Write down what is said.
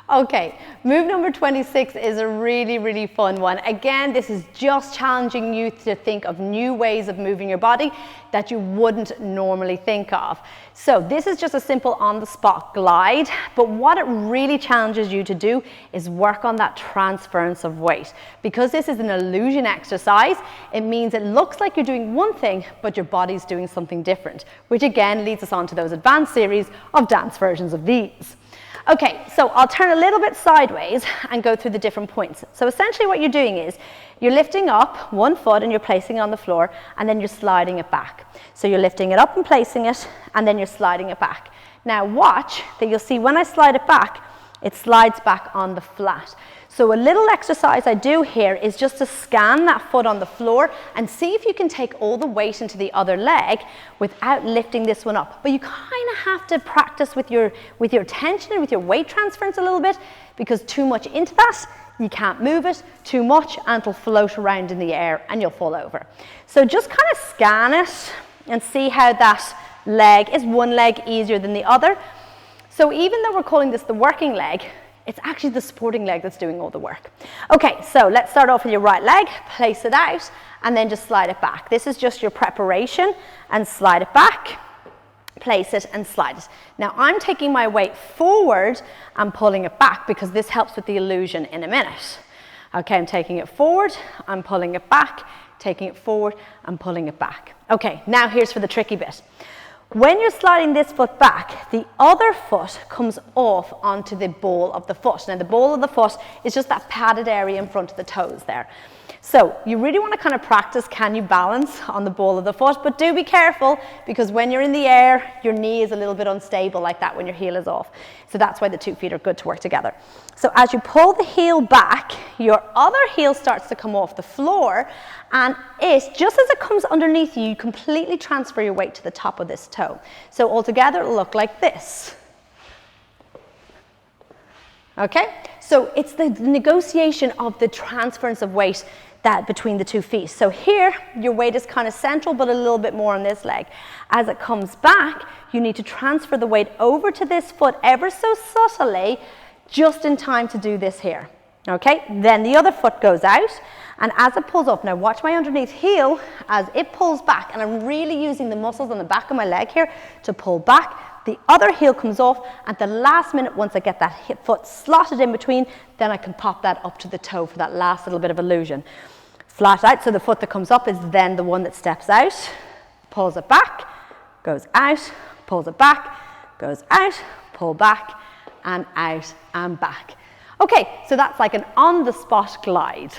Okay, move number 26 is a really, really fun one. Again, this is just challenging you to think of new ways of moving your body that you wouldn't normally think of. So this is just a simple on-the-spot glide, but what it really challenges you to do is work on that transference of weight. Because this is an illusion exercise, it means it looks like you're doing one thing, but your body's doing something different, which again leads us on to those advanced series of dance versions of these. Okay, so I'll turn a little bit sideways and go through the different points. So essentially what you're doing is you're lifting up one foot and you're placing it on the floor, and then you're sliding it back. So you're lifting it up and placing it, and then you're sliding it back. Now watch that you'll see when I slide it back, it slides back on the flat. So a little exercise I do here is just to scan that foot on the floor and see if you can take all the weight into the other leg without lifting this one up. But you kind of have to practice with your tension and with your weight transference a little bit, because too much into that, you can't move it. Too much and it'll float around in the air and you'll fall over. So just kind of scan it and see how that leg, is one leg easier than the other? So even though we're calling this the working leg, it's actually the supporting leg that's doing all the work. Okay, so let's start off with your right leg, place it out, and then just slide it back. This is just your preparation, and slide it back, place it, and slide it. Now I'm taking my weight forward and pulling it back because this helps with the illusion in a minute. Okay, I'm taking it forward, I'm pulling it back, taking it forward, and pulling it back. Okay, now here's for the tricky bit. When you're sliding this foot back, the other foot comes off onto the ball of the foot. Now the ball of the foot is just that padded area in front of the toes there. So you really want to kind of practice, can you balance on the ball of the foot? But do be careful, because when you're in the air, your knee is a little bit unstable like that when your heel is off. So that's why the 2 feet are good to work together. So as you pull the heel back, your other heel starts to come off the floor, and it, just as it comes underneath you, you completely transfer your weight to the top of this toe. So altogether it'll look like this. Okay, so it's the negotiation of the transference of weight that between the 2 feet. So here, your weight is kind of central, but a little bit more on this leg. As it comes back, you need to transfer the weight over to this foot ever so subtly, just in time to do this here. Okay, then the other foot goes out, and as it pulls off, now watch my underneath heel as it pulls back, and I'm really using the muscles on the back of my leg here to pull back. The other heel comes off at the last minute. Once I get that hip foot slotted in between, then I can pop that up to the toe for that last little bit of illusion. Flat out, so the foot that comes up is then the one that steps out, pulls it back, goes out, pulls it back, goes out, pull back, and out and back. Okay, so that's like an on-the-spot glide.